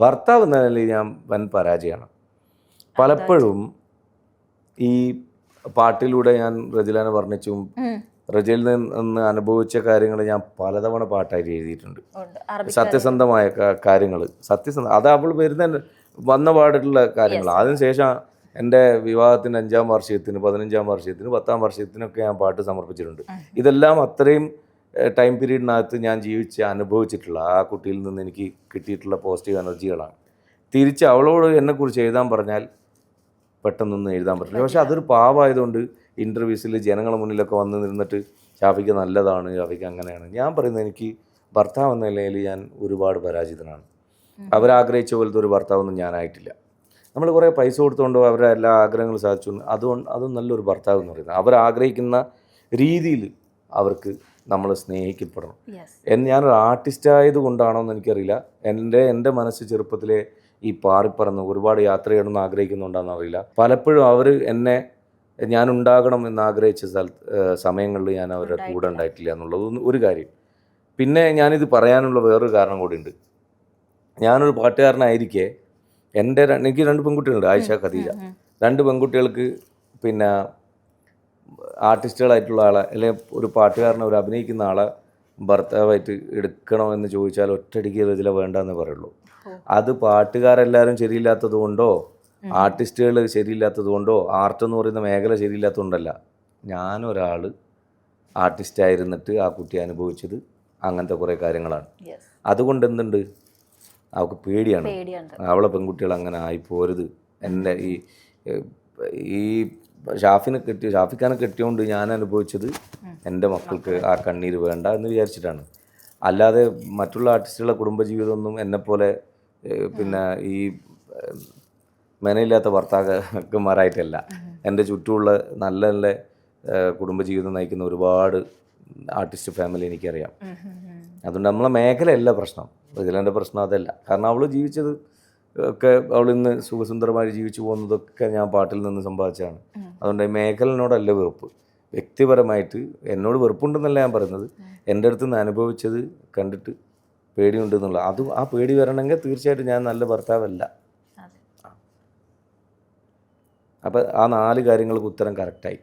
ഭർത്താവ് എന്ന നിലയിൽ ഞാൻ വൻ പരാജയമാണ്. പലപ്പോഴും ഈ പാട്ടിലൂടെ ഞാൻ റജിലാനെ വർണ്ണിച്ചും റജയിൽ നിന്ന് അനുഭവിച്ച കാര്യങ്ങൾ ഞാൻ പലതവണ പാട്ടായിട്ട് എഴുതിയിട്ടുണ്ട്. സത്യസന്ധമായ കാര്യങ്ങൾ, അത് അവൾ വന്ന പാടിട്ടുള്ള കാര്യങ്ങൾ. അതിനുശേഷം എൻ്റെ വിവാഹത്തിൻ്റെ 5ാം വാർഷികത്തിന്, 15ാം വാർഷികത്തിന്, 10ാം വാർഷികത്തിനൊക്കെ ഞാൻ പാട്ട് സമർപ്പിച്ചിട്ടുണ്ട്. ഇതെല്ലാം അത്രയും ടൈം പീരീഡിനകത്ത് ഞാൻ അനുഭവിച്ചിട്ടുള്ള ആ കുട്ടിയിൽ നിന്ന് എനിക്ക് കിട്ടിയിട്ടുള്ള പോസിറ്റീവ് എനർജികളാണ്. തിരിച്ച് അവളോട് എന്നെക്കുറിച്ച് എഴുതാൻ പറഞ്ഞാൽ പെട്ടെന്നൊന്നും എഴുതാൻ പറ്റില്ല. പക്ഷെ അതൊരു പാവമായതുകൊണ്ട് ഇൻ്റർവ്യൂസിൽ ജനങ്ങളുടെ മുന്നിലൊക്കെ വന്ന് നിന്നിട്ട് ഷാഫിക്ക് നല്ലതാണ്, ഷാഫിക്ക് അങ്ങനെയാണ്. ഞാൻ പറയുന്നത് എനിക്ക് ഭർത്താവ് എന്ന നിലയിൽ ഞാൻ ഒരുപാട് പരാജിതനാണ്. അവരാഗ്രഹിച്ച പോലത്തെ ഒരു ഭർത്താവൊന്നും ഞാനായിട്ടില്ല. നമ്മൾ കുറേ പൈസ കൊടുത്തുകൊണ്ടോ അവരുടെ എല്ലാ ആഗ്രഹങ്ങളും സാധിച്ചു, അതും നല്ലൊരു ഭർത്താവ് എന്ന് പറയുന്നത് അവരാഗ്രഹിക്കുന്ന രീതിയിൽ അവർക്ക് നമ്മൾ സ്നേഹിക്കപ്പെടണം. ഞാനൊരു ആർട്ടിസ്റ്റ് ആയതുകൊണ്ടാണോ എന്ന് എനിക്കറിയില്ല. എൻ്റെ മനസ്സ് ചെറുപ്പത്തിലെ ഈ പാറിപ്പറന്ന് ഒരുപാട് യാത്ര ചെയ്യണമെന്ന് ആഗ്രഹിക്കുന്നുണ്ടാണെന്ന് അറിയില്ല. പലപ്പോഴും അവർ ഞാനുണ്ടാകണം എന്നാഗ്രഹിച്ച സമയങ്ങളിൽ ഞാൻ അവരുടെ കൂടെ ഉണ്ടായിട്ടില്ല എന്നുള്ളത് ഒരു കാര്യം. പിന്നെ ഞാനിത് പറയാനുള്ള വേറൊരു കാരണം കൂടിയുണ്ട്. ഞാനൊരു പാട്ടുകാരനായിരിക്കെ എനിക്ക് 2 പെൺകുട്ടികളുണ്ട്, ആയിഷ, ഖദീജ. 2 പെൺകുട്ടികൾക്ക് പിന്നെ ആർട്ടിസ്റ്റുകളായിട്ടുള്ള ആളെ അല്ലെങ്കിൽ ഒരു പാട്ടുകാരനെ, ഒരു അഭിനയിക്കുന്ന ആളെ ഭർത്താവായിട്ട് എടുക്കണമെന്ന് ചോദിച്ചാൽ ഒറ്റയടിക്ക് റജില വേണ്ടെന്നേ പറയുള്ളൂ. അത് പാട്ടുകാരെല്ലാവരും ശരിയില്ലാത്തത് കൊണ്ടോ ആർട്ടിസ്റ്റുകൾ ശരിയില്ലാത്തത് കൊണ്ടോ ആർട്ടെന്ന് പറയുന്ന മേഖല ശരിയില്ലാത്തതുകൊണ്ടല്ല. ഞാനൊരാൾ ആർട്ടിസ്റ്റായിരുന്നിട്ട് ആ കുട്ടി അനുഭവിച്ചത് അങ്ങനത്തെ കുറേ കാര്യങ്ങളാണ്. അതുകൊണ്ട് എന്തുണ്ട്, അവൾക്ക് പേടിയാണ് അവളെ പെൺകുട്ടികൾ അങ്ങനെ ആയിപ്പോരുത്. എൻ്റെ ഈ ഷാഫിക്കാനെ കെട്ടിയോണ്ട് ഞാൻ അനുഭവിച്ചത് എൻ്റെ മക്കൾക്ക് ആ കണ്ണീര് വേണ്ട എന്ന് വിചാരിച്ചിട്ടാണ്. അല്ലാതെ മറ്റുള്ള ആർട്ടിസ്റ്റുകളുടെ കുടുംബജീവിതമൊന്നും എന്നെപ്പോലെ പിന്നെ ഈ മെനയില്ലാത്ത ഭർത്താക്കന്മാരായിട്ടല്ല. എൻ്റെ ചുറ്റുമുള്ള നല്ല നല്ല കുടുംബജീവിതം നയിക്കുന്ന ഒരുപാട് ആർട്ടിസ്റ്റ് ഫാമിലി എനിക്കറിയാം. അതുകൊണ്ട് നമ്മളെ മേഖലയല്ല പ്രശ്നം, റജിലൻ്റെ പ്രശ്നം അതല്ല. കാരണം അവൾ ജീവിച്ചത് ഒക്കെ, അവൾ ഇന്ന് സുഖസുന്ദരമായി ജീവിച്ചു പോകുന്നതൊക്കെ ഞാൻ പാട്ടിൽ നിന്ന് സമ്പാദിച്ചതാണ്. അതുകൊണ്ട് ഈ മേഖലനോടല്ല വെറുപ്പ്. വ്യക്തിപരമായിട്ട് എന്നോട് വെറുപ്പുണ്ടെന്നല്ല ഞാൻ പറയുന്നത്, എൻ്റെ അടുത്ത് നിന്ന് അനുഭവിച്ചത് കണ്ടിട്ട് പേടിയുണ്ടെന്നുള്ള ആ പേടി വരണമെങ്കിൽ തീർച്ചയായിട്ടും ഞാൻ നല്ല ഭർത്താവല്ല. അപ്പോൾ ആ 4 കാര്യങ്ങൾക്ക് ഉത്തരം കറക്റ്റായി.